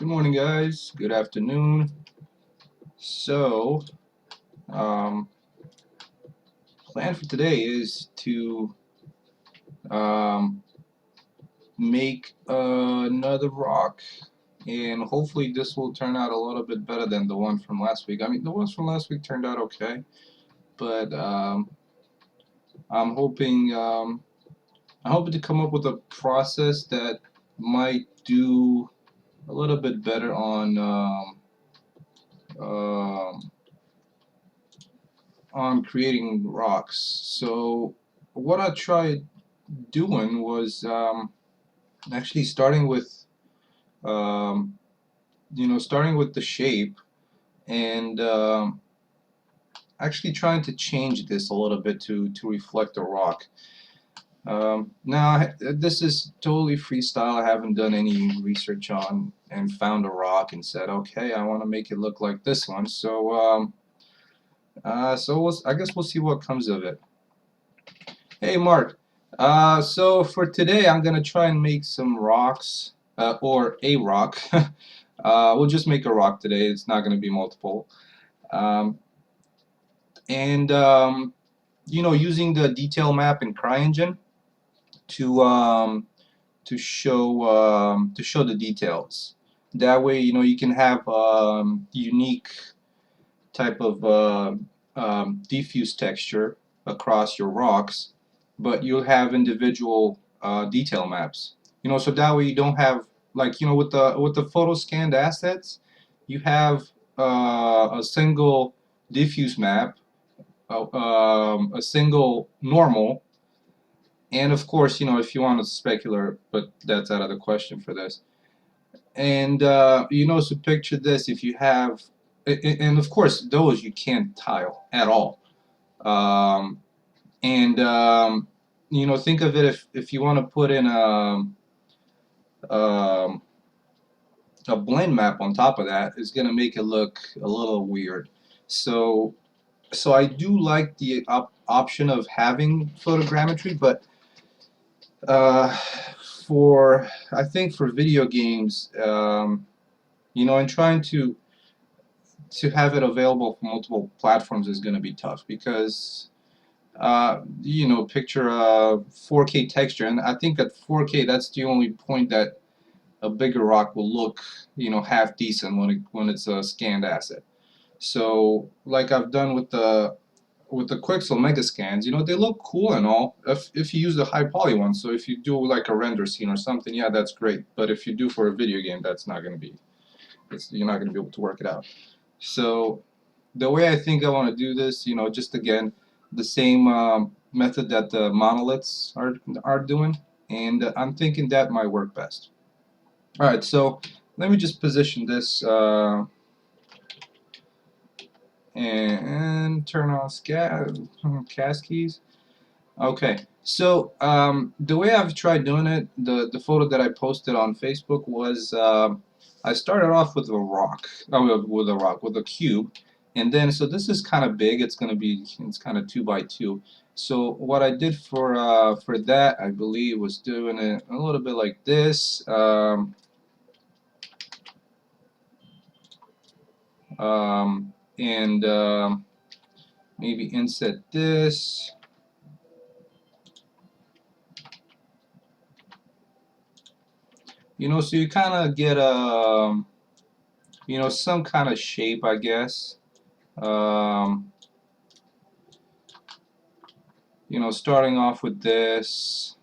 Good morning, guys. Good afternoon. So, um, plan for today is to um, make another rock, and hopefully this will turn out a little bit better than the one from last week. I mean, the ones from last week turned out okay, but I'm hoping I'm hoping to come up with a process that might do a little bit better um, on creating rocks. So what I tried doing was actually um, starting with the shape and actually trying to change this a little bit to reflect a rock. Now this is totally freestyle. I haven't done any research on and found a rock and said, okay, I want to make it look like this one. So I guess we'll see what comes of it. Hey Mark, so for today I'm gonna try and make some rocks, or a rock. We'll just make a rock today, it's not gonna be multiple. Um, and using the detail map in CryEngine to to show the details. That way, you can have unique type of diffuse texture across your rocks, but you'll have individual detail maps. So that way you don't have, like, with the photo scanned assets, you have a single diffuse map, a single normal, and of course, if you want a specular, but that's out of the question for this. And so picture this: if you have, and of course, those you can't tile at all. Um, and think of it, if you want to put in um, a blend map on top of that, it's going to make it look a little weird. So I do like the option of having photogrammetry, but uh, I think for video games, and trying to have it available for multiple platforms is going to be tough because picture a 4K texture, and I think at 4K that's the only point that a bigger rock will look, half decent when it's a scanned asset. So like I've done with the Quixel Megascans, they look cool and all if you use the high poly one. So if you do like a render scene or something, yeah, that's great. But if you do for a video game, that's not going to be, you're not going to be able to work it out. So the way I think I want to do this, just again, the same method that the monoliths are doing, and I'm thinking that might work best. All right, so let me just position this and turn on CAS keys. Okay, so the way I've tried doing it, the photo that I posted on Facebook was I started off with a rock, with a cube, and then so this is kind of big. It's kind of 2 by 2. So what I did for that, I believe, was doing it a little bit like this, and maybe inset this. So you kind of get some kind of shape, I guess. Um, starting off with this.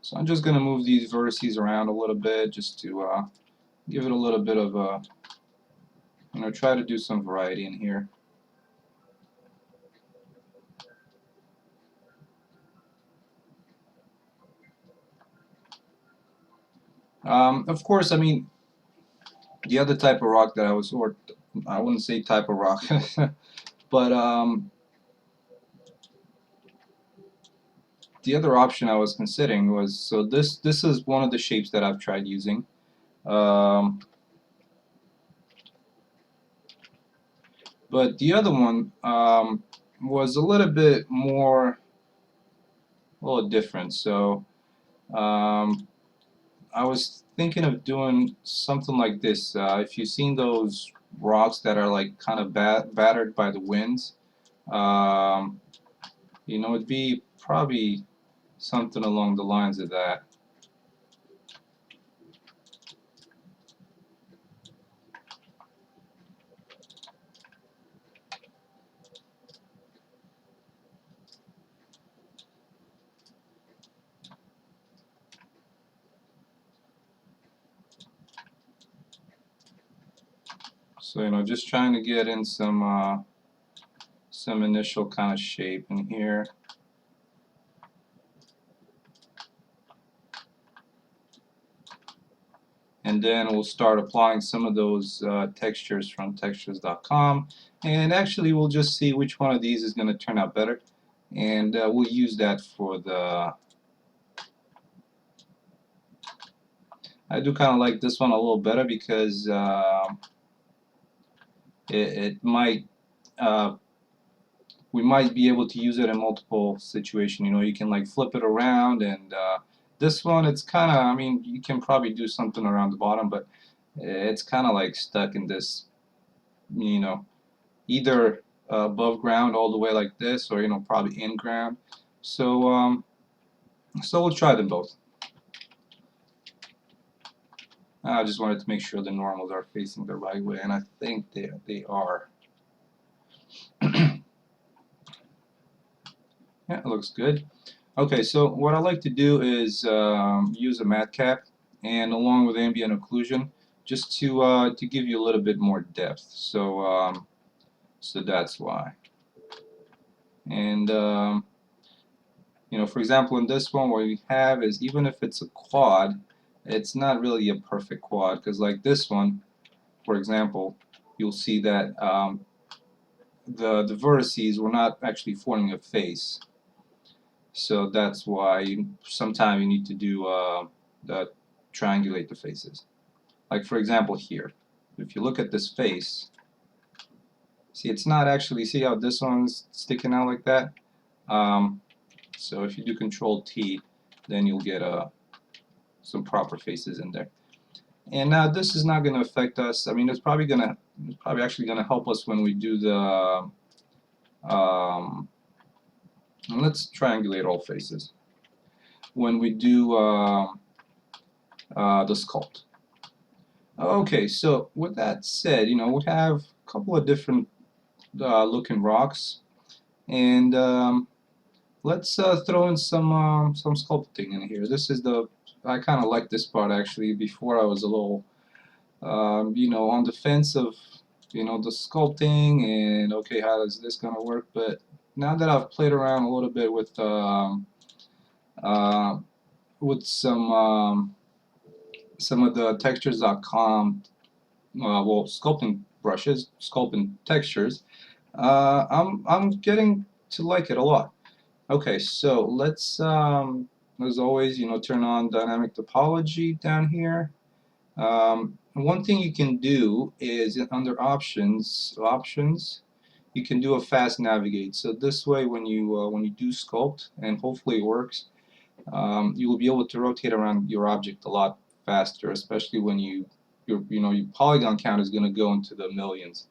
So I'm just going to move these vertices around a little bit just to give it a little bit of a, try to do some variety in here. Of course, I mean, the other type of rock that I was, or I wouldn't say type of rock, but the other option I was considering was, so this is one of the shapes that I've tried using. Um, but the other one was a little bit more, a little different. So I was thinking of doing something like this. If you've seen those rocks that are like kind of battered by the winds, um, you know, it'd be probably something along the lines of that. So, you know, just trying to get in some initial kind of shape in here. And then we'll start applying some of those textures from textures.com, and actually we'll just see which one of these is going to turn out better, and we'll use that for the, I do kind of like this one a little better because it might we might be able to use it in multiple situations. You know, you can like flip it around, and this one, it's kind of, I mean, you can probably do something around the bottom, but it's kind of like stuck in this, you know, either above ground all the way like this, or, you know, probably in ground. So so we'll try them both. I just wanted to make sure the normals are facing the right way, and I think they are. Yeah, it looks good. Okay, so what I like to do is use a matcap, and along with ambient occlusion, just to give you a little bit more depth. So that's why. And you know, for example, in this one, what we have is, even if it's a quad, it's not really a perfect quad, because like this one, for example, you'll see that the vertices were not actually forming a face. So that's why sometimes you need to do triangulate the faces. Like for example here, if you look at this face, see, it's not actually, see how this one's sticking out like that? So if you do Control T, then you'll get some proper faces in there. And now this is not going to affect us. I mean, it's probably actually going to help us when we do the let's triangulate all faces when we do the sculpt. Okay, so with that said, you know, we have a couple of different looking rocks, and let's throw in some sculpting in here. This is the, I kind of like this part actually. Before I was a little you know, on the fence of, you know, the sculpting and okay, how is this gonna work? But now that I've played around a little bit with some of the textures.com well, sculpting brushes, sculpting textures, I'm getting to like it a lot. Okay, so let's as always, you know, turn on dynamic topology down here. One thing you can do is under options, you can do a fast navigate. So this way, when you do sculpt, and hopefully it works, you will be able to rotate around your object a lot faster, especially when your polygon count is going to go into the millions.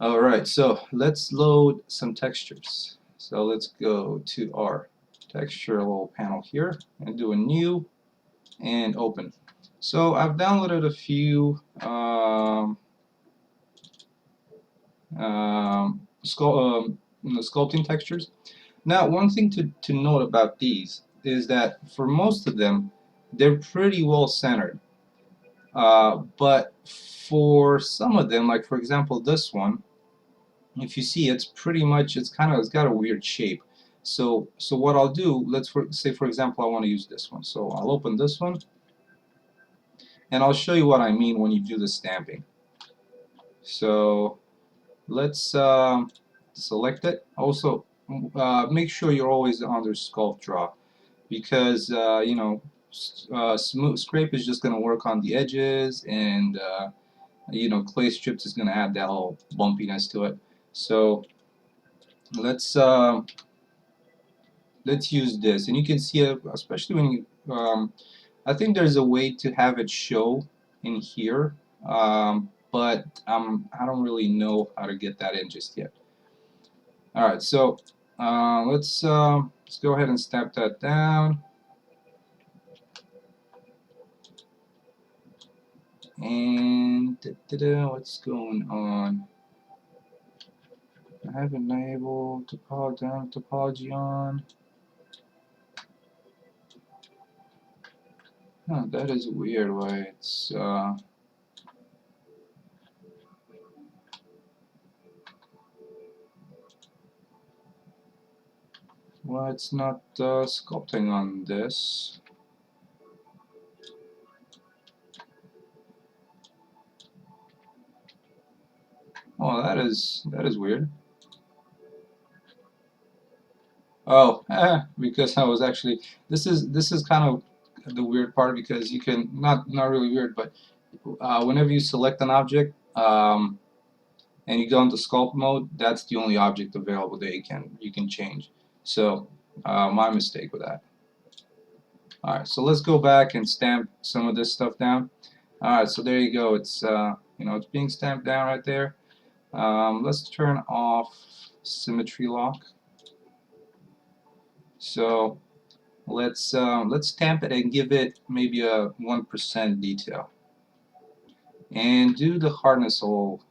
All right, so let's load some textures. So let's go to our texture little panel here and do a new and open. So I've downloaded a few sculpting textures. Now, one thing to note about these is that for most of them, they're pretty well centered. But for some of them, like for example this one, if you see, it's pretty much, it's got a weird shape. So what I'll do, let's say for example I want to use this one. So I'll open this one, and I'll show you what I mean when you do the stamping. So let's select it. Also, make sure you're always under Sculpt Draw, because you know, smooth scrape is just going to work on the edges, and you know, clay strips is going to add that little bumpiness to it. So let's let's use this, and you can see it, especially when you. I think there's a way to have it show in here, but I don't really know how to get that in just yet. All right, so let's go ahead and stamp that down. And what's going on? I have enabled topology on. Huh, that is weird. Why it's why it's not sculpting on this. Oh, that is weird. Oh, because I was actually this is kind of the weird part, because you can not really weird, but whenever you select an object and you go into sculpt mode, that's the only object available that you can change. So my mistake with that. All right, so let's go back and stamp some of this stuff down. All right, so there you go. It's you know, it's being stamped down right there. Let's turn off symmetry lock. So let's stamp it and give it maybe a 1% detail, and do the hardness all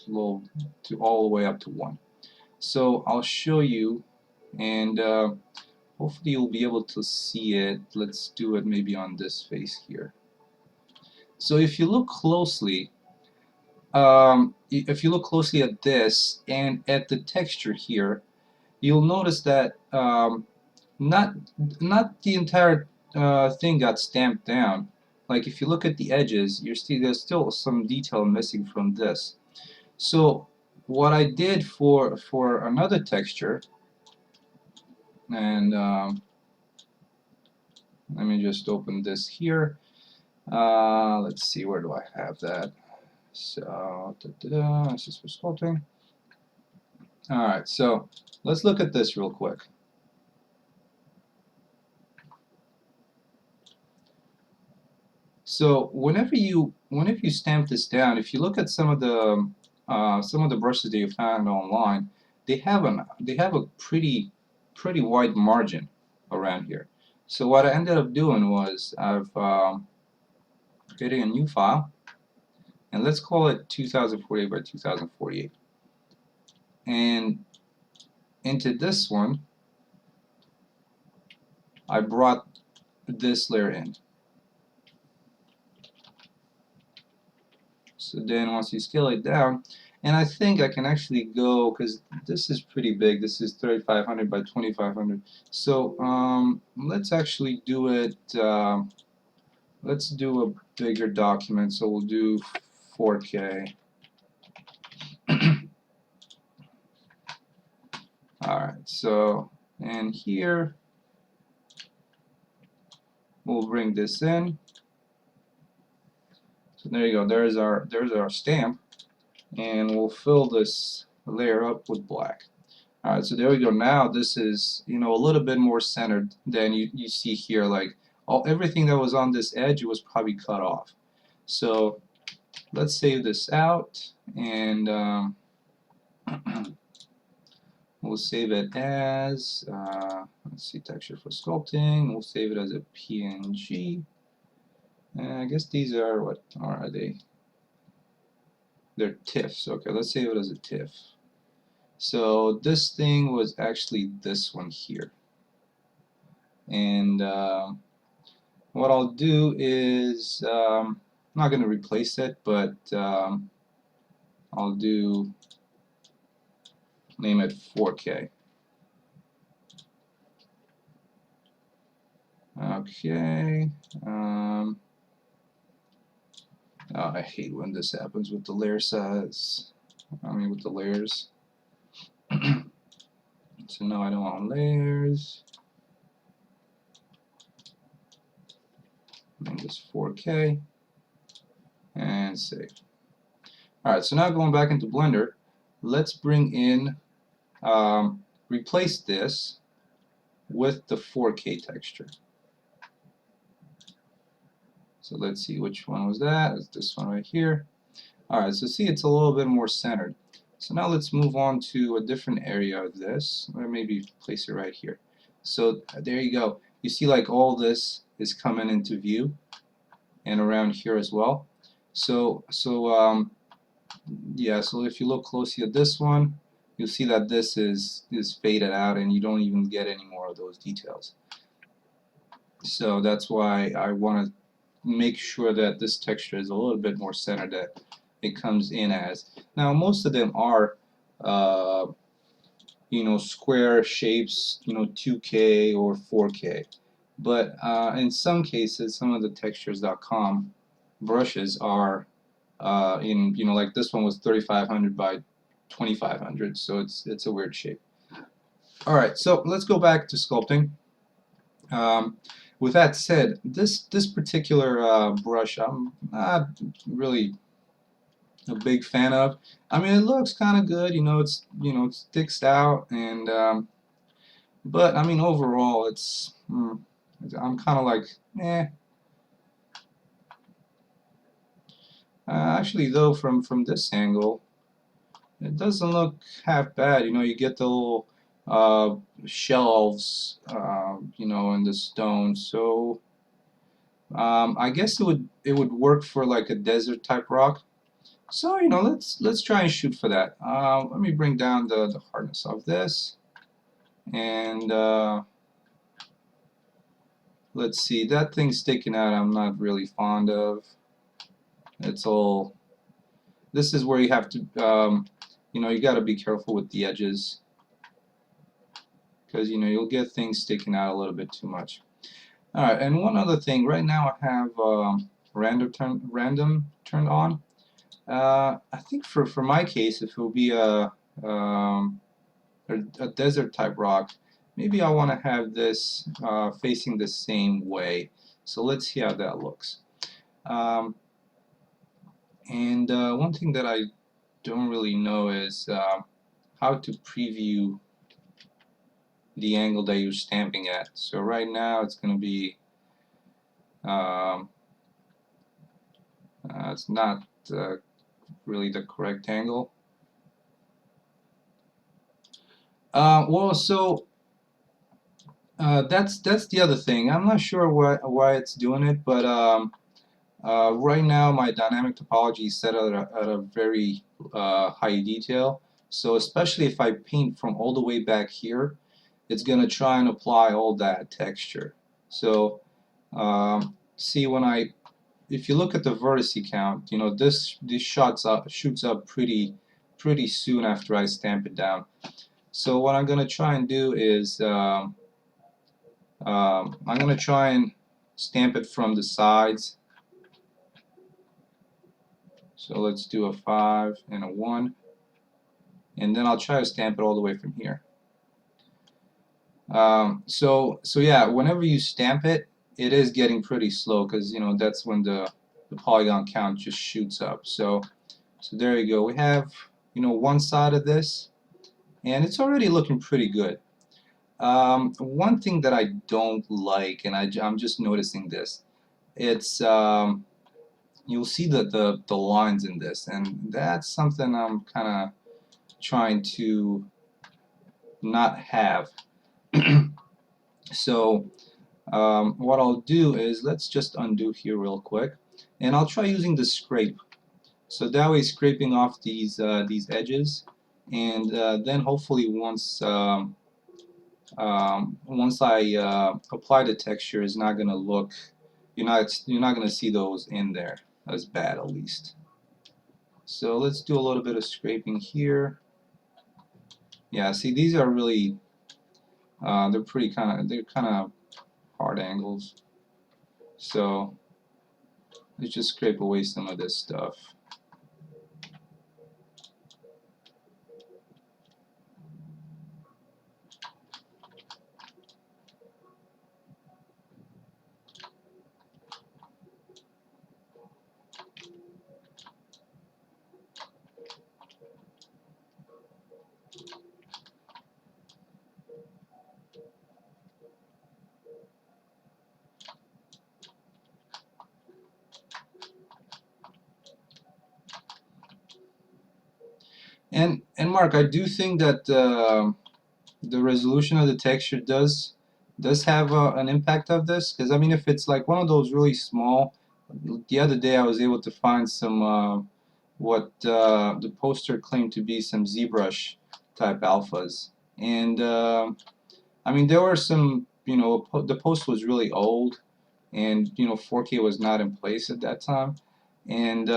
the way up to 1. So I'll show you, and hopefully you'll be able to see it. Let's do it maybe on this face here. So if you look closely, if you look closely at this and at the texture here, you'll notice that not the entire thing got stamped down. Like if you look at the edges, there's still some detail missing from this. So what I did for another texture, and let me just open this here. Let's see, where do I have that? So this is for sculpting. All right, so let's look at this real quick. So whenever you stamp this down, if you look at some of the brushes that you found online, they have a pretty wide margin around here. So what I ended up doing was I've created a new file, and let's call it 2048 by 2048. And into this one, I brought this layer in. So then once you scale it down, and I think I can actually go, because this is pretty big, this is 3500 by 2500. So let's actually do it, let's do a bigger document, so we'll do 4K. Alright, so, and here we'll bring this in. So there you go, there's our stamp, and we'll fill this layer up with black. Alright, so there we go. Now this is, you know, a little bit more centered than you see here. Like everything that was on this edge was probably cut off. So let's save this out, and we'll save it as let's see, texture for sculpting. We'll save it as a PNG. I guess these are, what are they? They're TIFFs. Okay, let's save it as a TIFF. So this thing was actually this one here, and what I'll do is I'm not going to replace it, but I'll name it 4K. Okay. I hate when this happens with the layer size. With the layers. So now I don't want layers. Make this 4K and save. Alright, so now going back into Blender, let's bring in, replace this with the 4K texture. So let's see, which one was that? It's this one right here. Alright, so see, it's a little bit more centered. So now let's move on to a different area of this, or maybe place it right here. So there you go. You see, like, all this is coming into view, and around here as well. Yeah, so if you look closely at this one, you'll see that this is faded out, and you don't even get any more of those details. So that's why I want to make sure that this texture is a little bit more centered, that it comes in as. Now most of them are square shapes, 2K or 4K, but in some cases, some of the textures.com brushes are like this one was 3500 by 2500, so it's a weird shape. Alright, so let's go back to sculpting. With that said, this particular brush I'm not really a big fan of. It looks kind of good, it sticks out, and but overall I'm kind of like, eh. Actually, though, from this angle, it doesn't look half bad. You get the little shelves, in the stone. So I guess it would work for like a desert type rock. So let's try and shoot for that. Let me bring down the hardness of this, and let's see, that thing sticking out I'm not really fond of. It's all. This is where you have to you got to be careful with the edges, because you'll get things sticking out a little bit too much. Alright, and one other thing, right now I have random turned on. I think for my case, if it will be a desert type rock, maybe I want to have this facing the same way. So let's see how that looks. And one thing that I don't really know is how to preview the angle that you're stamping at. So right now it's going to be it's not really the correct angle. Well, so that's the other thing. I'm not sure why it's doing it, but right now my dynamic topology is set at a very high detail. So especially if I paint from all the way back here, it's going to try and apply all that texture. So see, if you look at the vertex count, this shoots up pretty soon after I stamp it down. So what I'm going to try and do is I'm going to try and stamp it from the sides. So let's do a 5 and a 1, and then I'll try to stamp it all the way from here. So yeah, whenever you stamp it, it is getting pretty slow, because that's when the polygon count just shoots up. So there you go. We have one side of this, and it's already looking pretty good. One thing that I don't like, and I'm just noticing this, it's you'll see the lines in this, and that's something I'm kind of trying to not have. So what I'll do is, let's just undo here real quick, and I'll try using the scrape. So that way, scraping off these edges, and then hopefully once I apply the texture, it's not gonna look, you're not gonna see those in there as bad, at least. So let's do a little bit of scraping here. Yeah, see, these are really they're kind of hard angles. So let's just scrape away some of this stuff. And Mark, I do think that the resolution of the texture does have an impact of this, because I mean, if it's like one of those really small, the other day I was able to find some what the poster claimed to be some ZBrush type alphas, and I mean there were some, you know, the post was really old, and you know 4K was not in place at that time, and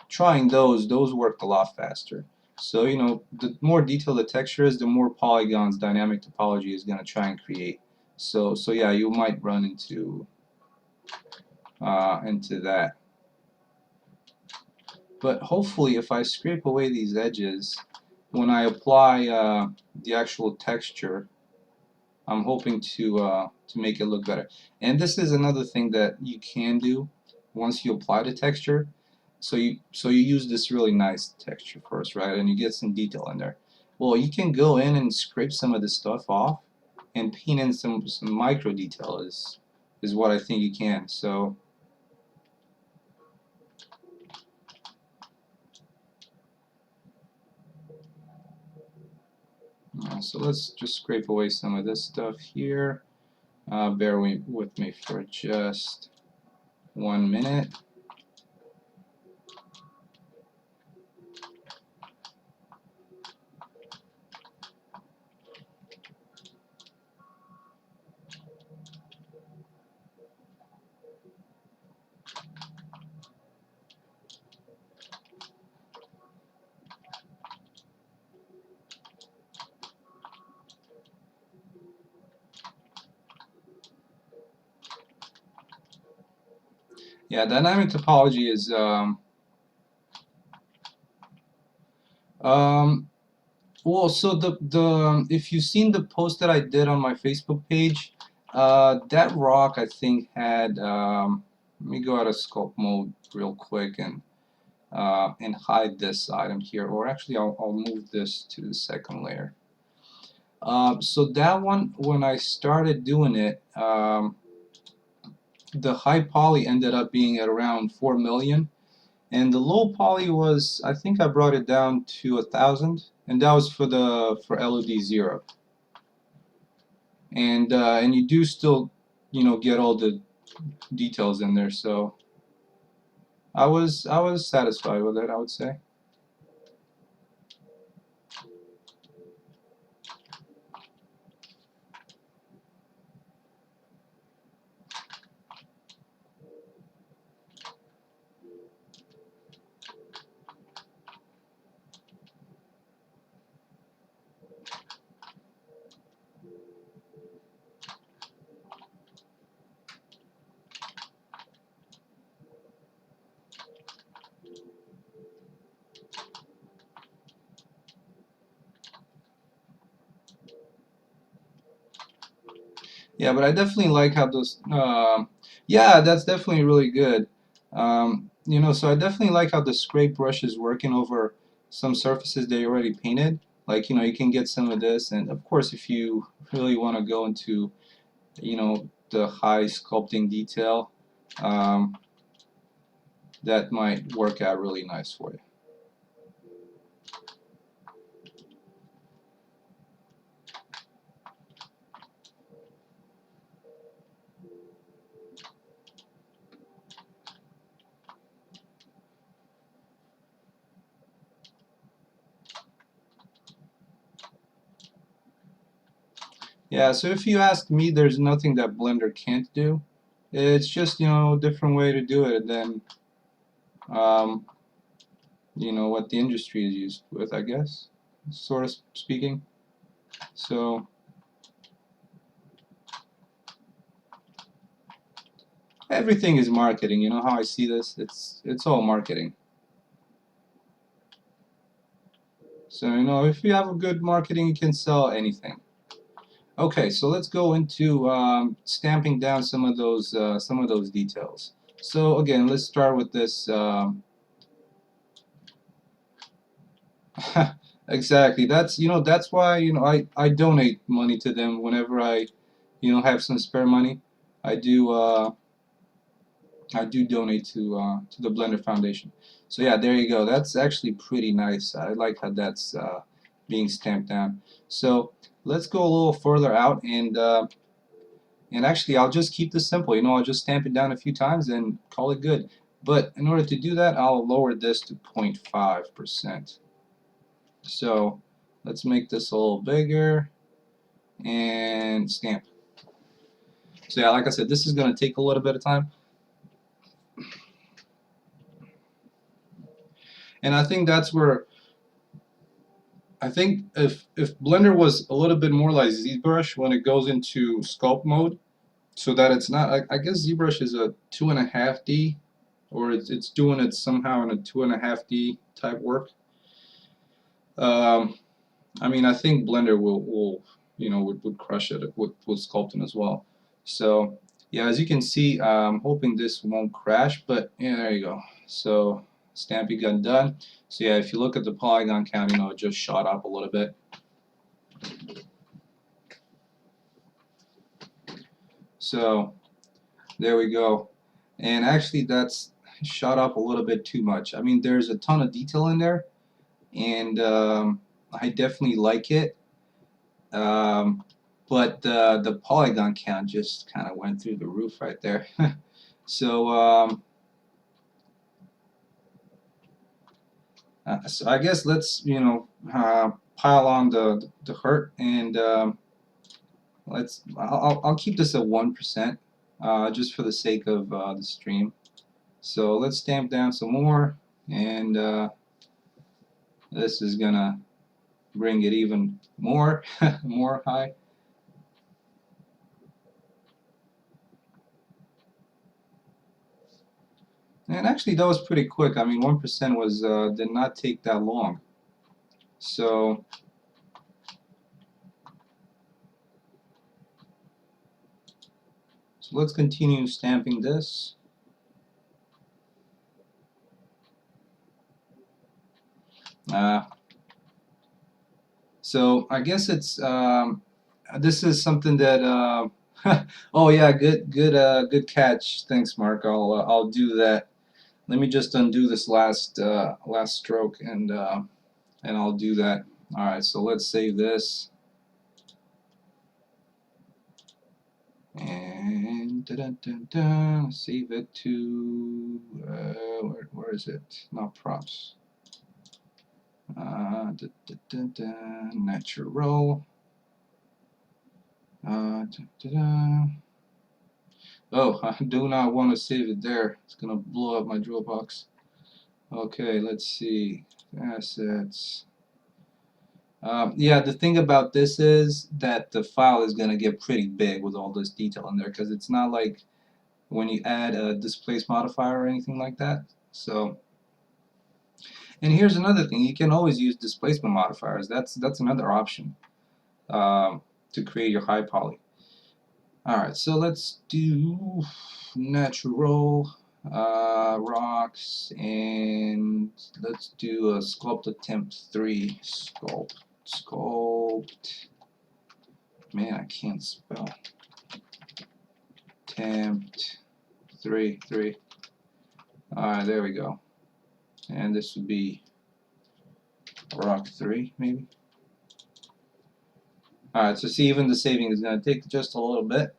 trying those worked a lot faster. So you know, the more detailed the texture is, the more polygons dynamic topology is going to try and create. So yeah, you might run into that. But hopefully, if I scrape away these edges, when I apply the actual texture, I'm hoping to make it look better. And this is another thing that you can do once you apply the texture. So you use this really nice texture first, right? And you get some detail in there. Well, you can go in and scrape some of this stuff off and paint in some micro detail is what I think you can. So so let's just scrape away some of this stuff here. Bear with me for just 1 minute. Yeah, dynamic topology is well, so the if you've seen the post that I did on my Facebook page, that rock I think had let me go out of sculpt mode real quick and hide this item here, or actually I'll move this to the second layer. So that one, when I started doing it, the high poly ended up being at around 4 million. And the low poly was, I think I brought it down to 1,000, and that was for LOD 0. And you do still, you know, get all the details in there. So I was satisfied with it, I would say. Yeah, but I definitely like how those. Yeah, that's definitely really good. You know, so I definitely like how the scrape brush is working over some surfaces that you already painted. Like, you know, you can get some of this, and of course, if you really want to go into, you know, the high sculpting detail, um, that might work out really nice for you. Yeah, so if you ask me, there's nothing that Blender can't do. It's just, you know, a different way to do it than, um, you know, what the industry is used with, I guess, sort of speaking. So, Everything is marketing. You know how I see this? It's all marketing. So you know, if you have a good marketing, you can sell anything. Okay, so let's go into stamping down some of those details. So again, let's start with this. Exactly. That's that's why I donate money to them whenever I have some spare money. I do I do donate to the Blender Foundation. So yeah, there you go. That's actually pretty nice. I like how that's being stamped down. So let's go a little further out and actually I'll just keep this simple. I'll just stamp it down a few times and call it good. But in order to do that, I'll lower this to 0.5%. So let's make this a little bigger and stamp. So yeah, like I said, this is going to take a little bit of time. And I think that's where I think if Blender was a little bit more like ZBrush when it goes into sculpt mode, so that it's not, I guess ZBrush is a 2.5D, or it's doing it somehow in a 2.5D type work. I mean, I think Blender will would crush it with sculpting as well. So yeah, as you can see, I'm hoping this won't crash, but yeah, there you go. So stamping gun done. So yeah, if you look at the polygon count, it just shot up a little bit. So there we go. And actually that's shot up a little bit too much. I mean, there's a ton of detail in there, and I definitely like it. Um, but the polygon count just kind of went through the roof right there. So, so I guess let's pile on the hurt, and I'll keep this at 1%, just for the sake of the stream. So let's stamp down some more, and this is gonna bring it even more more high. And actually that was pretty quick. I mean, 1% was did not take that long. So let's continue stamping this. So I guess it's this is something that oh yeah, good catch. Thanks, Mark. I'll do that. Let me just undo this last stroke, and I'll do that. All right, so let's save this, and dun, dun, dun, save it to where is it? Not props. Natural. Oh, I do not want to save it there. It's gonna blow up my drill box. Okay, let's see. Assets. Yeah, the thing about this is that the file is gonna get pretty big with all this detail in there, because it's not like when you add a displace modifier or anything like that. So, and here's another thing: you can always use displacement modifiers. That's another option to create your high poly. Alright, so let's do natural rocks, and let's do a sculpt attempt 3. Sculpt. Man, I can't spell. Attempt 3. Alright, there we go. And this would be rock 3, maybe. Alright, so see, even the saving is going to take just a little bit.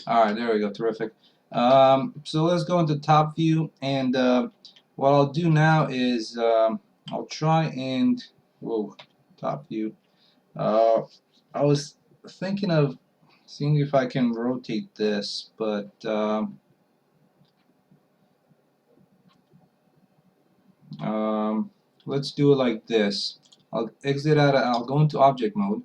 Alright, there we go, terrific. So let's go into top view, and what I'll do now is I'll try and, whoa, top view. I was thinking of seeing if I can rotate this, but Um, let's do it like this. I'll exit out. I'll go into object mode.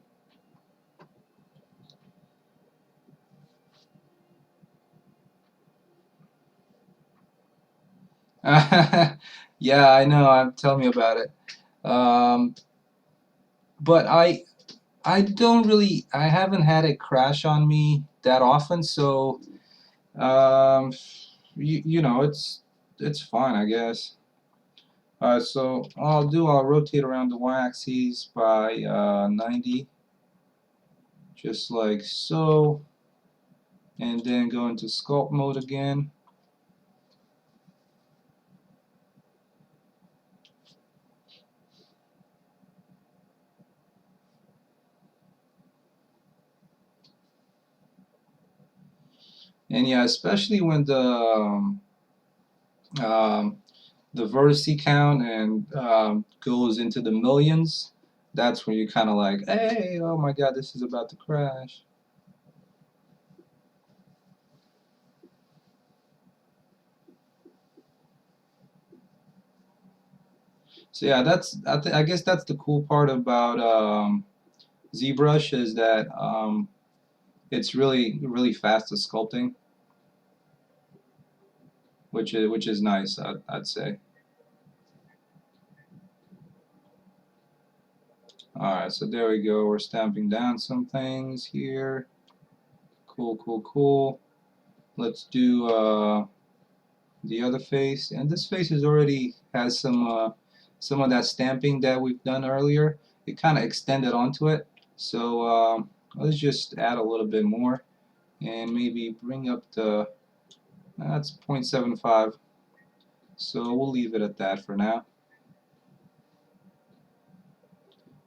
Yeah, I know. Tell me about it. Um, but I don't really. I haven't had it crash on me that often, so um, you know it's fine, I guess. So I'll rotate around the y-axis by 90, just like so, and then go into sculpt mode again. And yeah, especially when um, the vertice count and goes into the millions, that's when you're kind of like, hey, oh my God, this is about to crash. So yeah, I guess that's the cool part about ZBrush is that it's really fast at sculpting, which is nice, I'd say. Alright, so there we go. We're stamping down some things here. Cool, cool, cool. Let's do the other face. And this face is already has some of that stamping that we've done earlier. It kind of extended onto it. So let's just add a little bit more and maybe bring up the, that's 0.75. So we'll leave it at that for now.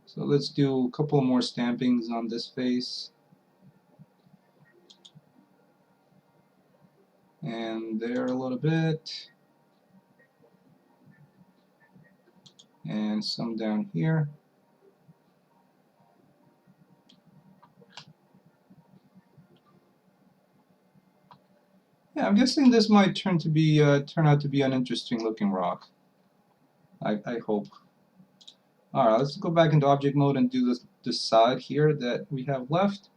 So let's do a couple more stampings on this face. And there a little bit. And some down here. Yeah, I'm guessing this might turn out to be an interesting looking rock. I hope. Alright, let's go back into object mode and do this side here that we have left.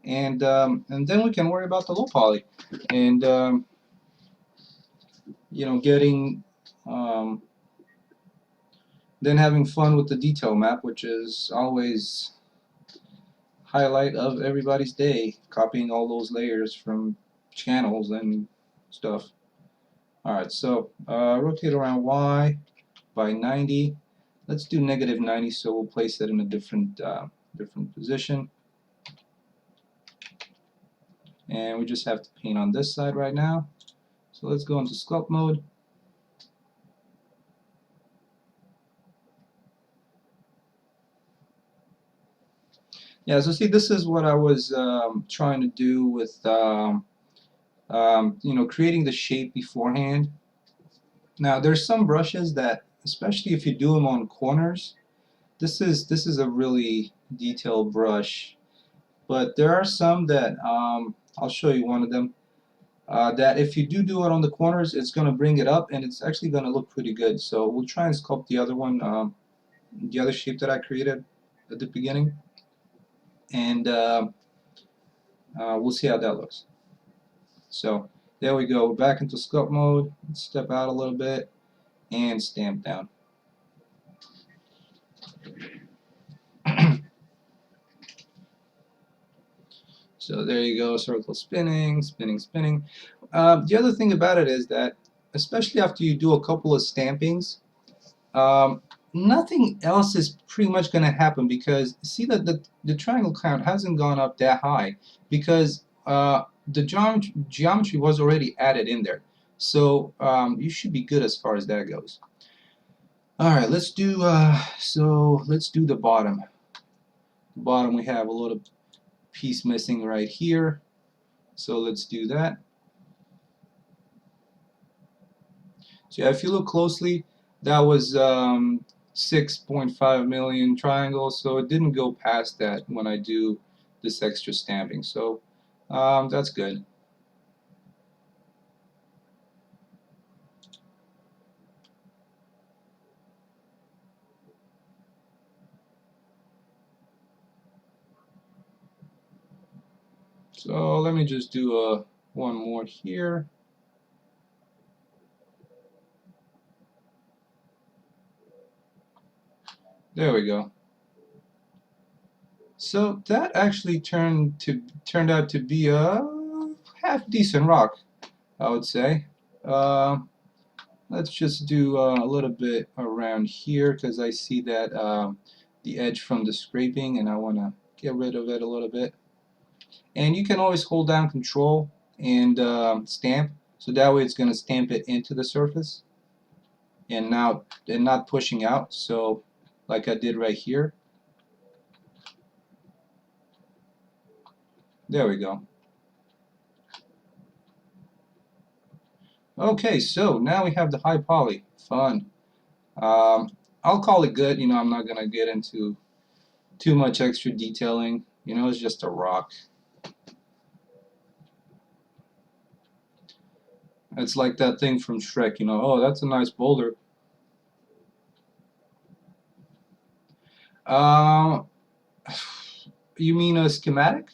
And then we can worry about the low poly. And you know, getting then having fun with the detail map, which is always highlight of everybody's day, copying all those layers from channels and stuff. Alright, so rotate around Y by 90. Let's do negative 90, so we'll place it in a different position. And we just have to paint on this side right now. So let's go into sculpt mode. Yeah, so see, this is what I was trying to do with you know, creating the shape beforehand. Now, there's some brushes that, especially if you do them on corners, this is a really detailed brush. But there are some that I'll show you one of them. That if you do it on the corners, it's going to bring it up and it's actually going to look pretty good. So we'll try and sculpt the other one, the other shape that I created at the beginning, and we'll see how that looks. So there we go. We're back into sculpt mode. Let's step out a little bit and stamp down. So there you go, circle spinning, spinning, spinning. The other thing about it is that, especially after you do a couple of stampings, um, nothing else is pretty much going to happen, because see that the triangle count hasn't gone up that high because the geometry was already added in there. So you should be good as far as that goes. Alright, let's do let's do the bottom. The bottom, we have a little piece missing right here. So let's do that. So yeah, if you look closely, that was 6.5 million triangles, so it didn't go past that when I do this extra stamping. So that's good. So let me just do one more here. There we go. So that actually turned out to be a half decent rock, I would say. Uh, let's just do a little bit around here because I see that the edge from the scraping, and I want to get rid of it a little bit. And you can always hold down Control and stamp, so that way it's going to stamp it into the surface and not pushing out. So like I did right here. There we go. Okay, so now we have the high poly. Fun. I'll call it good. I'm not gonna get into too much extra detailing. It's just a rock. It's like that thing from Shrek. Oh, that's a nice boulder. Uh, you mean a schematic?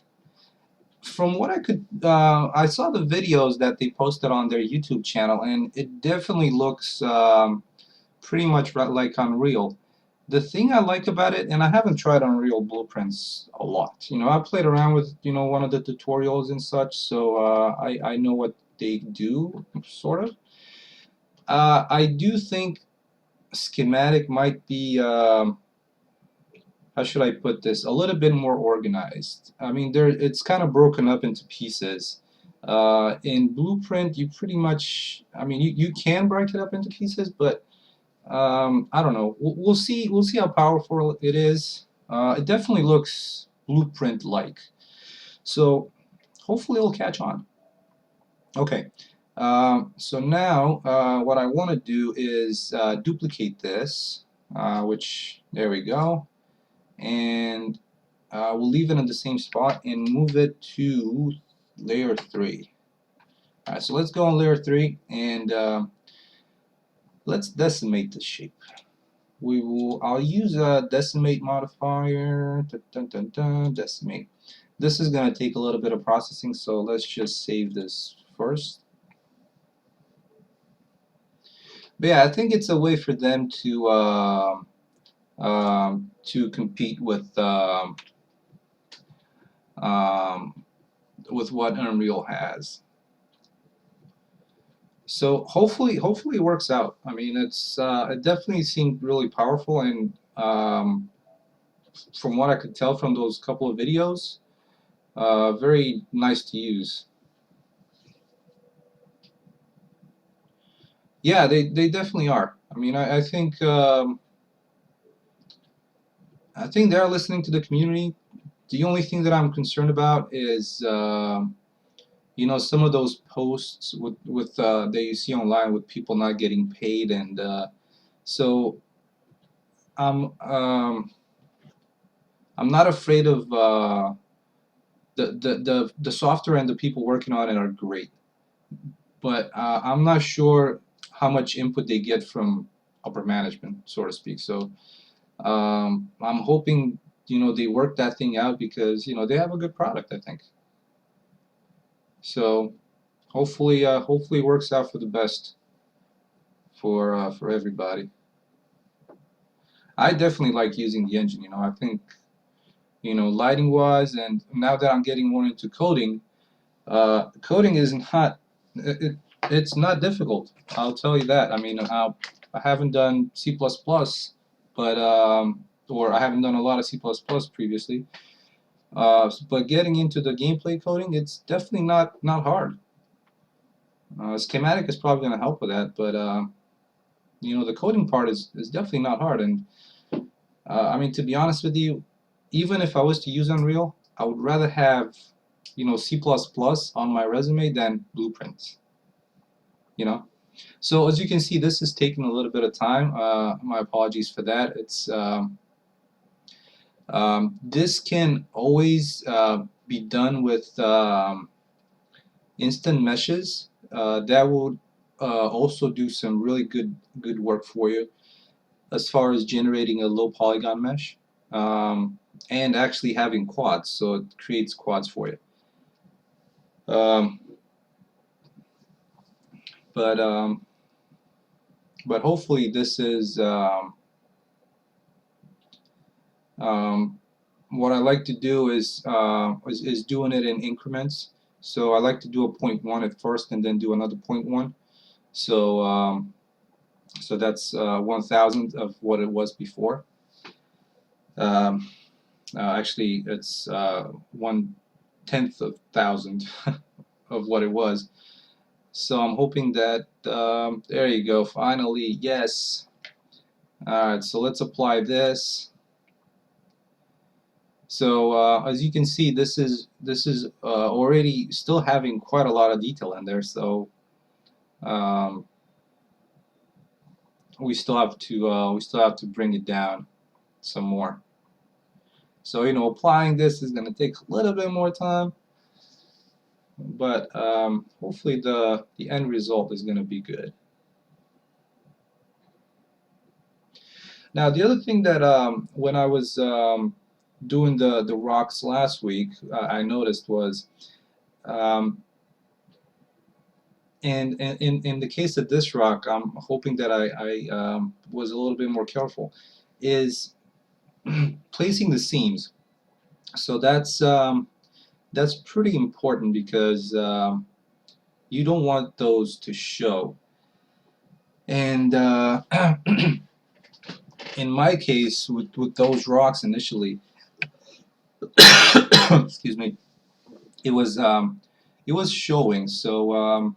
From what I saw the videos that they posted on their YouTube channel, and it definitely looks pretty much like Unreal. The thing I like about it, and I haven't tried Unreal Blueprints a lot. I played around with one of the tutorials and such, so I know what they do, sort of. I do think schematic might be how should I put this? A little bit more organized. I mean, it's kind of broken up into pieces. In Blueprint, you pretty much, I mean, you can break it up into pieces, but I don't know. We'll see. We'll see how powerful it is. It definitely looks Blueprint-like. So hopefully it'll catch on. Okay. So now what I want to do is duplicate this, which there we go, and we'll leave it in the same spot and move it to layer 3. Alright, so let's go on layer 3 and let's decimate the shape. I'll use a decimate modifier. Dun, dun, dun, dun, decimate. This is going to take a little bit of processing, so let's just save this first. But yeah, I think it's a way for them to compete with what Unreal has. So hopefully it works out. I mean, it definitely seemed really powerful, and from what I could tell from those couple of videos, very nice to use. Yeah, they definitely are. I mean, I think they're listening to the community. The only thing that I'm concerned about is some of those posts with that you see online with people not getting paid, and so I'm um, I'm not afraid of the software, and the people working on it are great, but I'm not sure how much input they get from upper management, so to speak. So I'm hoping they work that thing out, because they have a good product, I think. So hopefully it works out for the best for everybody. I definitely like using the engine. I think lighting wise, and now that I'm getting more into coding, coding is not it's not difficult. I'll tell you that. I mean, I haven't done C++, but or I haven't done a lot of C++ previously. But getting into the gameplay coding, it's definitely not hard. Schematic is probably going to help with that, but the coding part is definitely not hard. And I mean, to be honest with you, even if I was to use Unreal, I would rather have C++ on my resume than Blueprint. So as you can see, this is taking a little bit of time. My apologies for that. This can always be done with instant meshes. That will also do some really good work for you as far as generating a low polygon mesh, and actually having quads, so it creates quads for you. Um, but um, but hopefully this is what I like to do is doing it in increments. So I like to do a 0.1 at first and then do another 0.1. So so that's 1,000th of what it was before. Um, Actually, it's 1/10 of thousand of what it was. So I'm hoping that there you go. Finally, yes. All right. So let's apply this. So as you can see, this is already still having quite a lot of detail in there. So um, we still have to bring it down some more. So applying this is going to take a little bit more time, but hopefully the end result is going to be good. Now the other thing that when I was doing the rocks last week, I noticed was um, and in the case of this rock, I'm hoping that I was a little bit more careful, is placing the seams. So that's pretty important because you don't want those to show. And in my case, with those rocks initially, excuse me, it was showing. So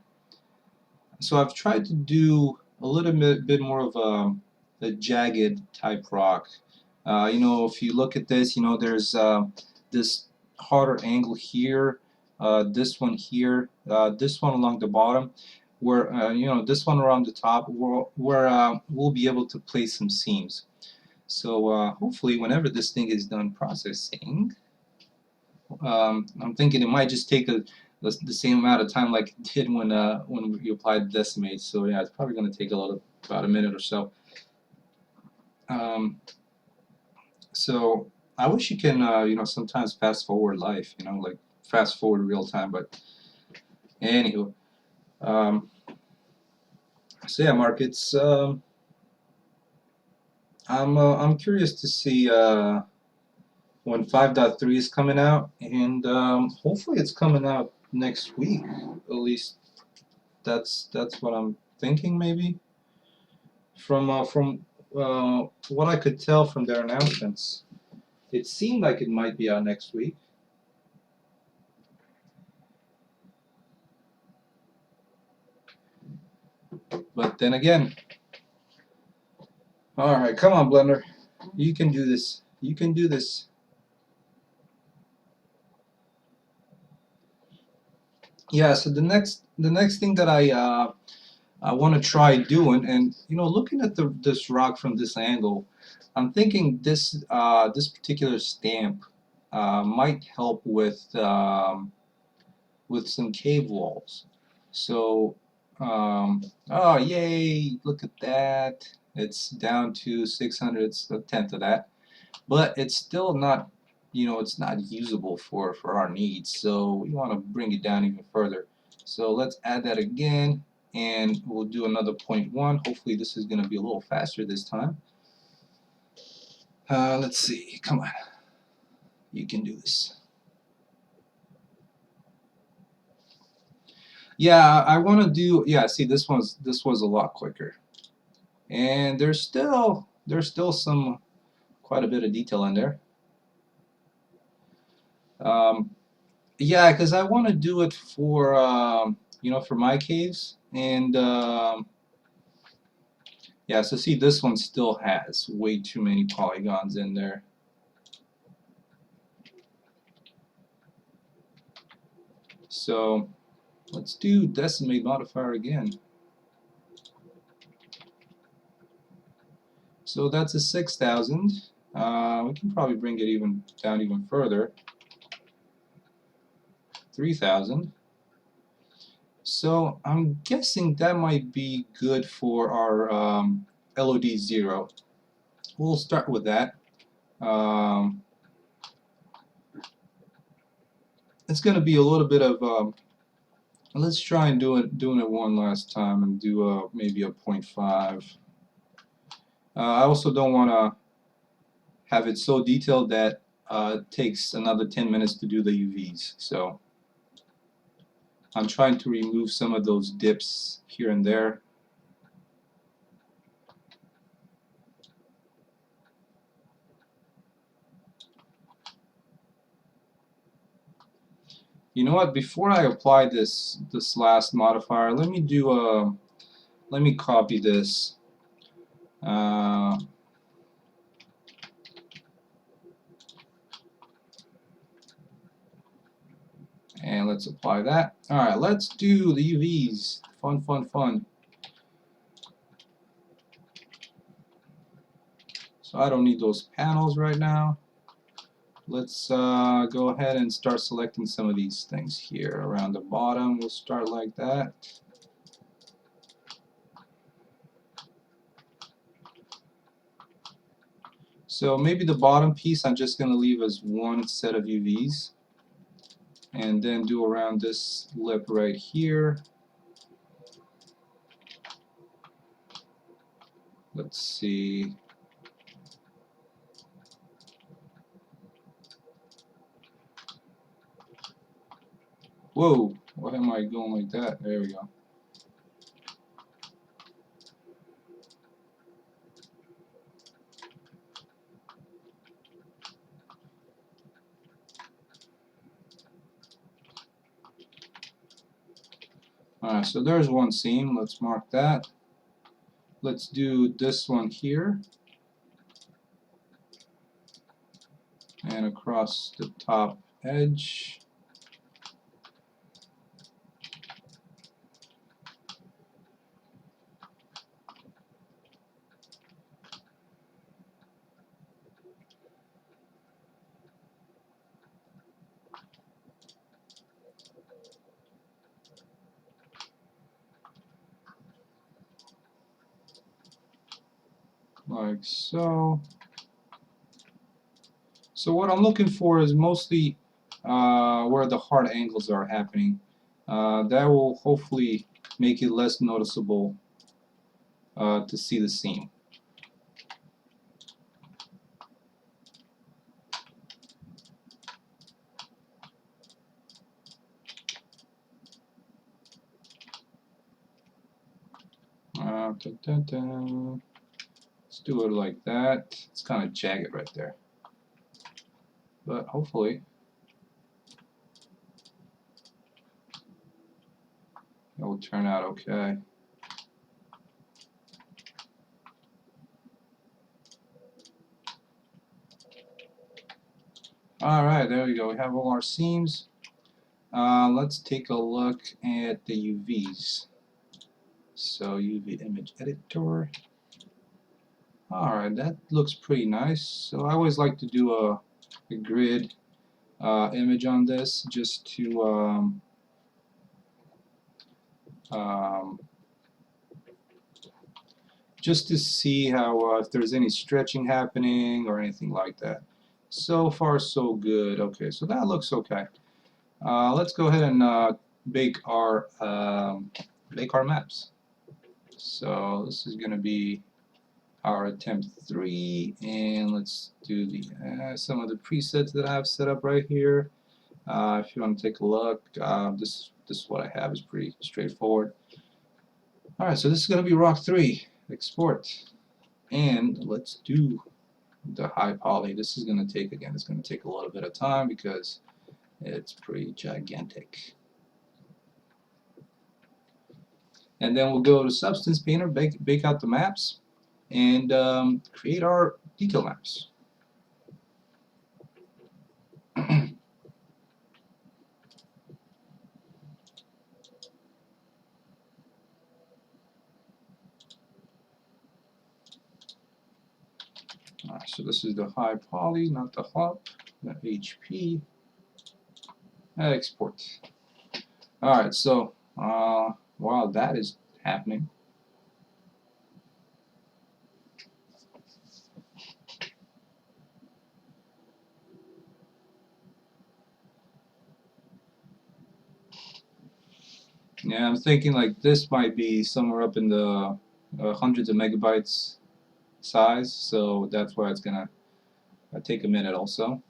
so I've tried to do a little bit more of a jagged type rock. If you look at this, there's this harder angle here, this one here, this one along the bottom, where this one around the top, where we'll be able to place some seams. So hopefully, whenever this thing is done processing, I'm thinking it might just take the same amount of time like it did when we applied Decimate. So yeah, it's probably going to take about a minute or so. Um, so I wish you can sometimes fast forward life, like fast forward real time. But anywho, um, so yeah, Mark, it's I'm curious to see when 5.3 is coming out, and hopefully it's coming out next week. At least that's what I'm thinking, maybe. From what I could tell from their announcements, it seemed like it might be out next week. But then again, all right, come on, Blender, you can do this. You can do this. Yeah. So the next thing that I want to try doing, and looking at this rock from this angle, I'm thinking this particular stamp might help with some cave walls. So, oh yay! Look at that. It's down to 600. It's a tenth of that, but it's still not, it's not usable for our needs. So we want to bring it down even further. So let's add that again, and we'll do another 0.1. Hopefully this is going to be a little faster this time. Let's see. Come on, you can do this. Yeah, I want to do. Yeah, see, this was a lot quicker, and there's still some quite a bit of detail in there. Um, yeah, because I want to do it for for my caves, and yeah. So see, this one still has way too many polygons in there. So let's do decimate modifier again. So that's a 6,000. We can probably bring it down even further. 3,000. So I'm guessing that might be good for our LOD0. We'll start with that. It's going to be a little bit of Let's try and doing it one last time and do maybe a 0.5. I also don't want to have it so detailed that it takes another 10 minutes to do the UVs. So I'm trying to remove some of those dips here and there. You know what? Before I apply this last modifier, let me do a let me copy this. Uh, and let's apply that. Alright, let's do the UVs. Fun, fun, fun. So I don't need those panels right now. Let's go ahead and start selecting some of these things here around the bottom. We'll start like that. So maybe the bottom piece I'm just going to leave as one set of UVs, and then do around this lip right here. Let's see. Whoa, why am I going like that? There we go. Alright, so there's one seam. Let's mark that. Let's do this one here. And across the top edge. Like so. So what I'm looking for is mostly where the hard angles are happening. That will hopefully make it less noticeable to see the seam. Dun, dun, dun. Let's do it like that. It's kind of jagged right there. But hopefully it will turn out okay. Alright, there we go. We have all our seams. Let's take a look at the UVs. So UV image editor. Alright, that looks pretty nice. So I always like to do a grid image on this just to um, see how if there's any stretching happening or anything like that. So far so good. Okay, so that looks okay. Let's go ahead and bake our maps. So this is going to be our attempt 3, and let's do the some of the presets that I have set up right here. If you want to take a look, this is what I have. Is pretty straightforward. All right, so this is going to be Rock 3. Export, and let's do the high poly. This is going to take, again, it's going to take a little bit of time because it's pretty gigantic. And then we'll go to Substance Painter, bake out the maps, and create our detail maps. Alright, so this is the high poly, not the HOP, the HP. Export. Alright, so while that is happening, Yeah, I'm thinking like this might be somewhere up in the hundreds of megabytes size, so that's why it's gonna take a minute also.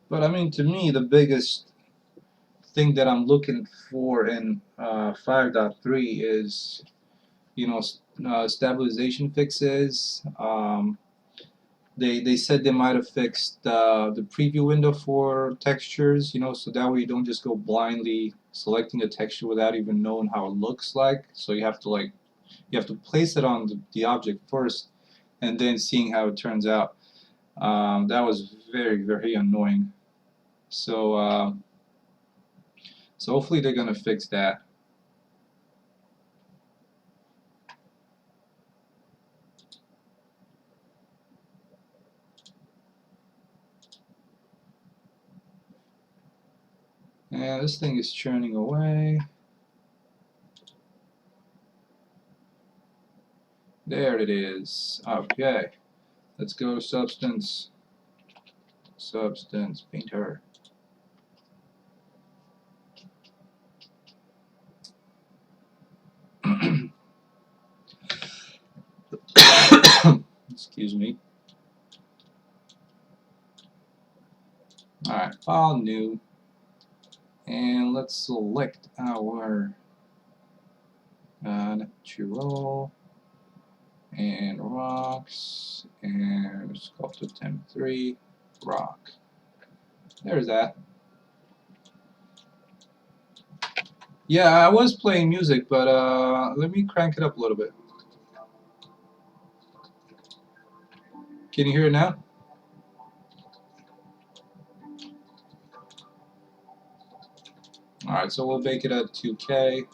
But I mean, to me, the biggest thing that I'm looking for in 5.3 is, you know, stabilization fixes. They said they might have fixed the preview window for textures, you know, so that way you don't just go blindly selecting a texture without even knowing how it looks like. So you have to place it on the object first and then seeing how it turns out. That was very annoying. So so hopefully they're gonna fix that. And this thing is churning away. There it is. Okay, let's go to Substance. Substance Painter. Excuse me. Alright, File New. And let's select our Natural and Rocks and Sculptor Temp 3 Rock. There's that. Yeah, I was playing music, but let me crank it up a little bit. Can you hear it now? Alright, so we'll make it at 2K.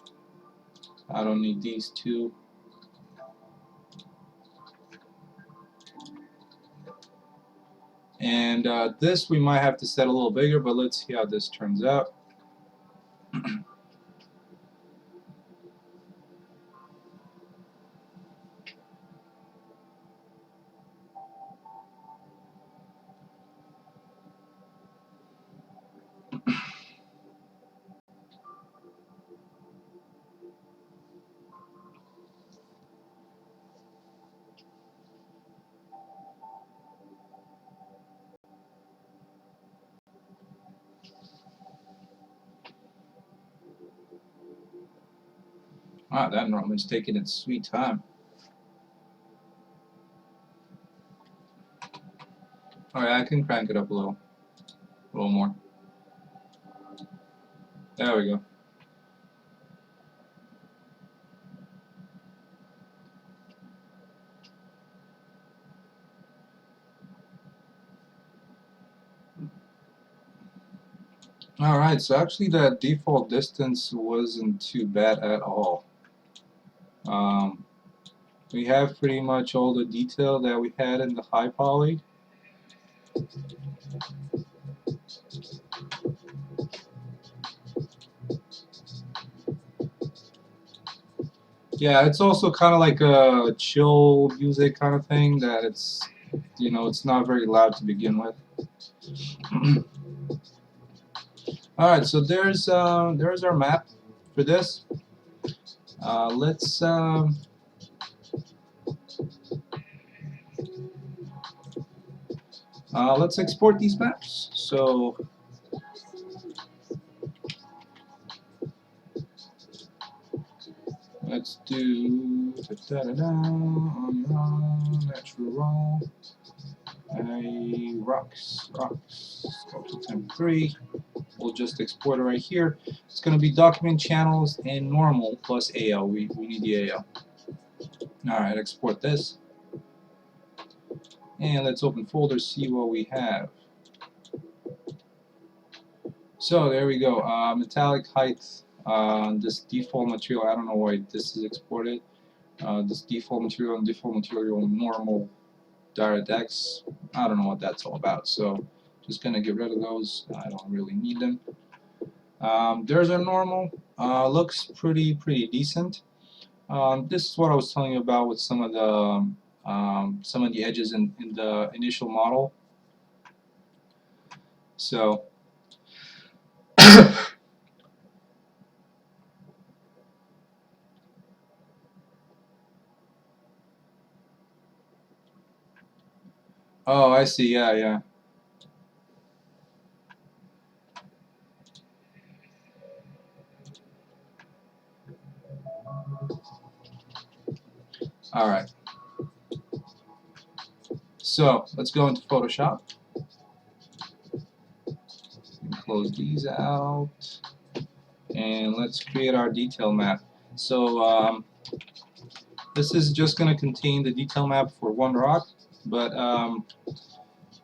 I don't need these two. And this we might have to set a little bigger, but let's see how this turns out. Ah, that normally is taking its sweet time. Alright, I can crank it up a little more. There we go. Alright, so actually that default distance wasn't too bad at all. We have pretty much all the detail that we had in the high poly. Yeah, it's also kind of like a chill music kind of thing that it's, you know, it's not very loud to begin with. Alright, so there's our map for this. Let's export these maps. So let's do natural rocks Sculptor Temp 3. We'll just export it right here. It's going to be document channels and normal plus AL. We need the AL. Alright, export this. And let's open folder, see what we have. So there we go. Metallic height. This default material, I don't know why this is exported. This default material and default material normal DirectX. I don't know what that's all about. So just gonna get rid of those. I don't really need them. There's our normal. Looks pretty decent. This is what I was telling you about with some of the edges in the initial model. So oh, I see. Yeah, yeah. All right. So let's go into Photoshop. Close these out, and let's create our detail map. So this is just going to contain the detail map for one rock, but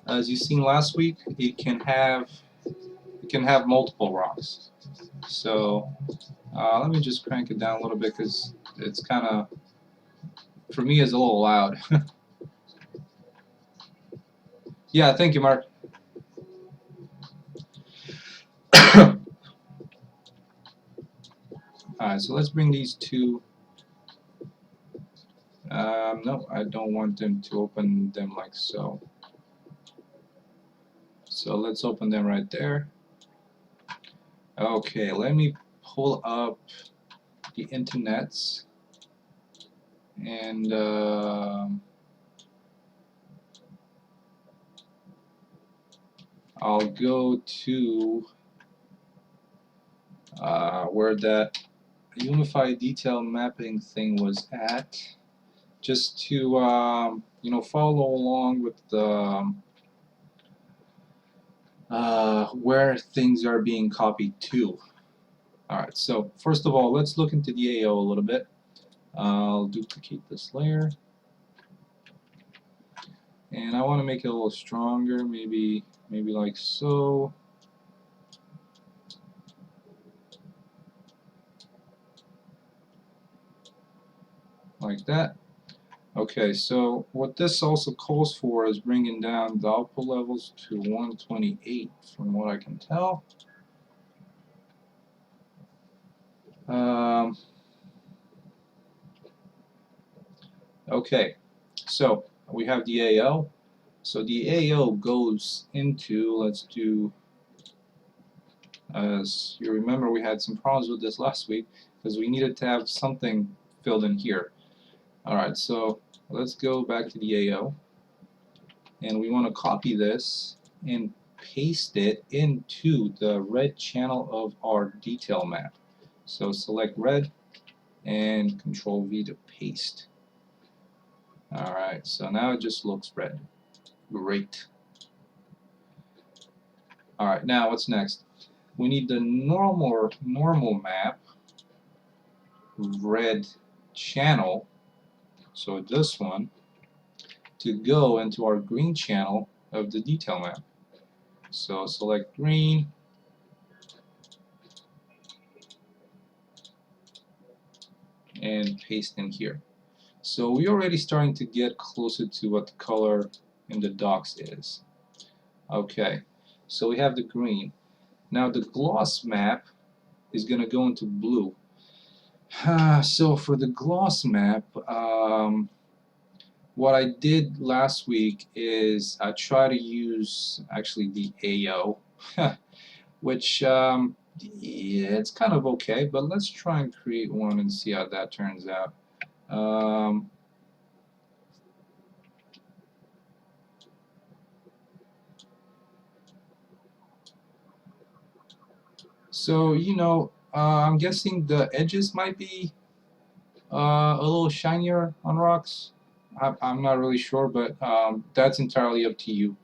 as you seen last week, it can have multiple rocks. So let me just crank it down a little bit because it's kind of, for me, it's a little loud. Yeah, thank you, Mark. Alright, so let's bring these two. No, I don't want them to open them like so. So let's open them right there. Okay, let me pull up the internets and I'll go to where that unified detail mapping thing was at, just to you know, follow along with the where things are being copied to. Alright, so first of all, let's look into the AO a little bit. I'll duplicate this layer, and I want to make it a little stronger, maybe like so. Like that. Okay, so what this also calls for is bringing down the output levels to 128 from what I can tell. Okay, so we have the AO. So the AO goes into, let's do, as you remember, we had some problems with this last week because we needed to have something filled in here. Alright, so let's go back to the AO, and we want to copy this and paste it into the red channel of our detail map. So select red and Control V to paste. Alright, so now it just looks red. Great. Alright, now what's next? We need the normal map red channel, so this one, to go into our green channel of the detail map. So select green, and paste in here. So we're already starting to get closer to what the color in the docs is. Okay, so we have the green. Now the gloss map is going to go into blue. So for the gloss map, what I did last week is I try to use actually the AO, which yeah, it's kind of okay, but let's try and create one and see how that turns out. So, you know, I'm guessing the edges might be a little shinier on rocks. I'm not really sure, but that's entirely up to you.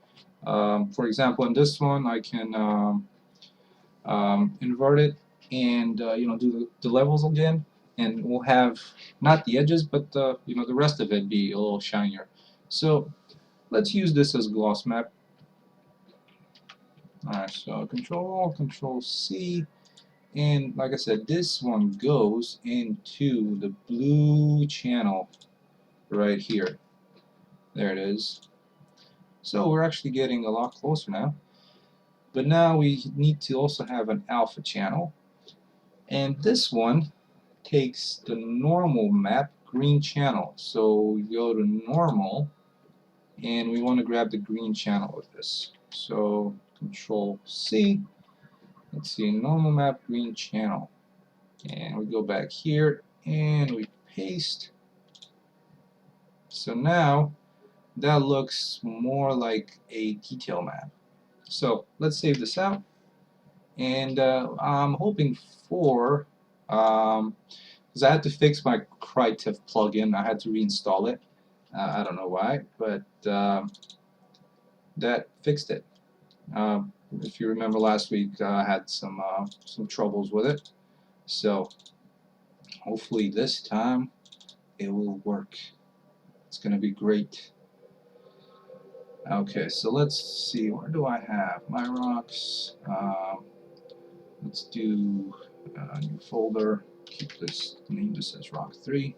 For example, in this one, I can invert it and you know, do the levels again, and we'll have not the edges, but you know, the rest of it be a little shinier. So let's use this as gloss map. Alright, so Control C, and like I said, this one goes into the blue channel right here. There it is. So we're actually getting a lot closer now. But now we need to also have an alpha channel, and this one takes the normal map green channel. So we go to normal, and we want to grab the green channel of this. So Control C. Let's see, normal map green channel, and we go back here and we paste. So now that looks more like a detail map. So let's save this out, and I'm hoping for because I had to fix my CryTiff plugin. I had to reinstall it. I don't know why, but that fixed it. If you remember last week, I had some troubles with it. So hopefully this time it will work. It's going to be great. Okay, so let's see. Where do I have my rocks? Let's do a new folder. Keep this, name this as rock 3.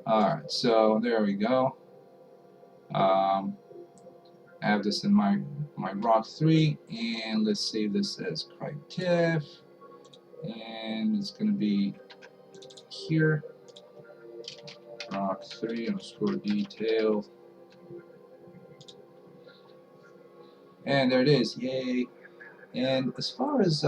Alright, so there we go. I have this in my rock 3, and let's save this as CryTiff, and it's going to be here, rock 3 underscore detail, and there it is. Yay! And as far as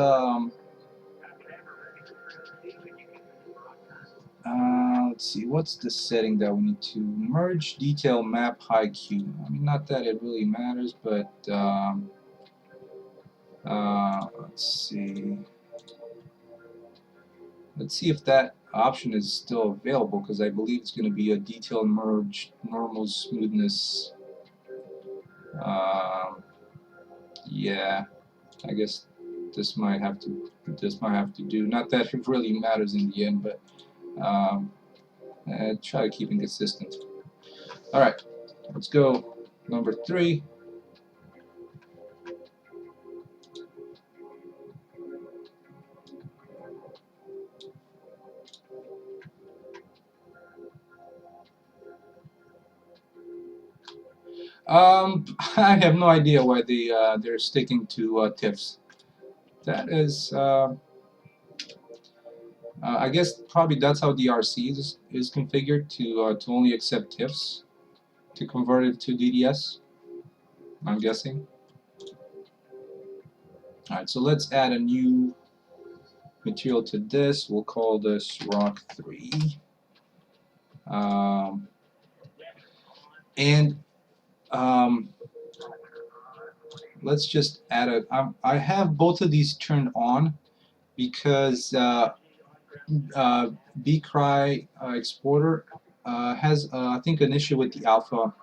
let's see, what's the setting that we need to merge detail map high Q? I mean, not that it really matters, but let's see. Let's see if that option is still available, because I believe it's going to be a detail merge normal smoothness. Yeah, I guess this might have to do. Not that it really matters in the end, but try to keep it consistent. All right, let's go. Number 3. I have no idea why they're sticking to TIFFs. That is, I guess probably that's how DRC is configured to only accept TIFFs to convert it to DDS. I'm guessing. All right, so let's add a new material to this. We'll call this rock 3. And let's just add a. I have both of these turned on because bcry exporter has I think an issue with the alpha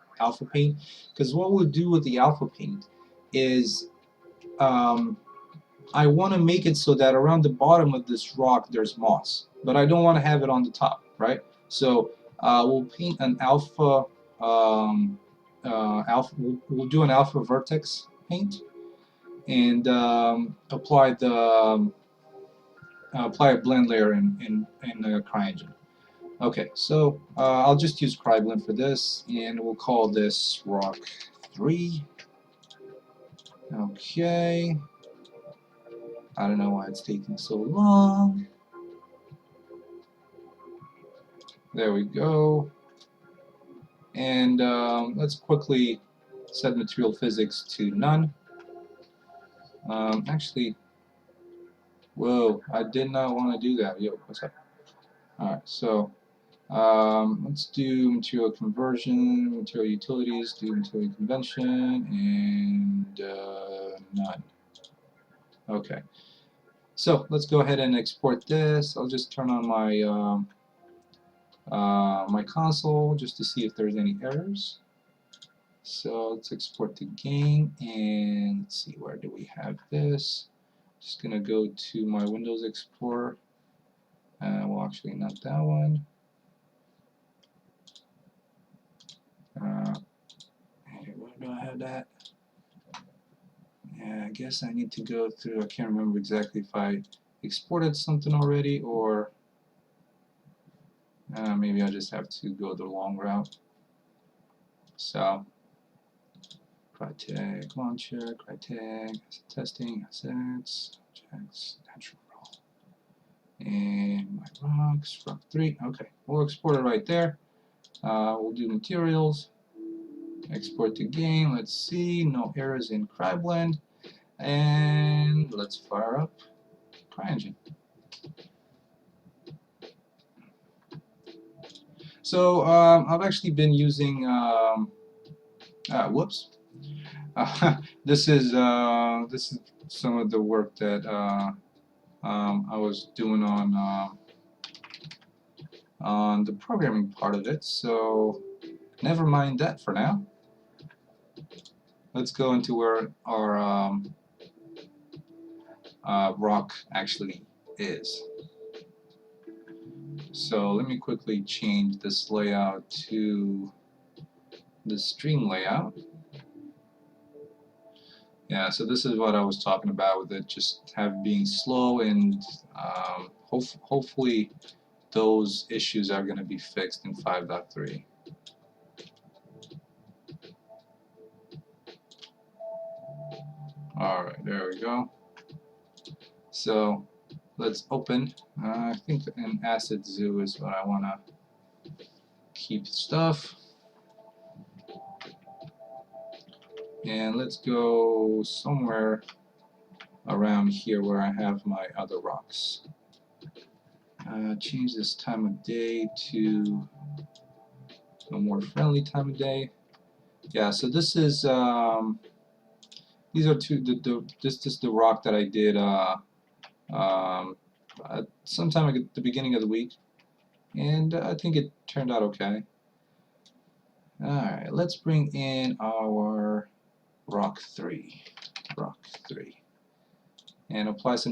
paint, because what we'll do with the alpha paint is I want to make it so that around the bottom of this rock there's moss, but I don't want to have it on the top, right? So we'll paint an alpha we'll do an alpha vertex paint, and apply a blend layer in CryEngine. Okay, so I'll just use CryBlend for this, and we'll call this rock 3. Okay. I don't know why it's taking so long. There we go. And let's quickly set material physics to none. Actually, whoa, I did not want to do that. Yo, what's up? Alright, so let's do material conversion, material utilities, do material convention, and none. Okay. So let's go ahead and export this. I'll just turn on my my console just to see if there's any errors. So let's export the game, and let's see, where do we have this? Just gonna go to my Windows Explorer, Well, actually, not that one. Where do I have that? Yeah, I guess I need to go through. I can't remember exactly if I exported something already or maybe I just have to go the long route. So, Crytek launcher, Crytek testing assets, objects, natural roll, and my rocks, rock 3. Okay, we'll export it right there. We'll do materials, export to game. Let's see, no errors in CryBlend, and let's fire up CryEngine. So I've actually been using whoops. This is some of the work that I was doing on the programming part of it. So never mind that for now. Let's go into where our rock actually is. So let me quickly change this layout to the stream layout. Yeah, so this is what I was talking about with it just being slow, and hopefully those issues are going to be fixed in 5.3. Alright, there we go. So let's open. I think an asset zoo is what I want to keep stuff. And let's go somewhere around here where I have my other rocks. Change this time of day to a more friendly time of day. Yeah, so this is these are this is the rock that I did sometime at the beginning of the week, and I think it turned out okay. Alright, let's bring in our rock 3, and apply some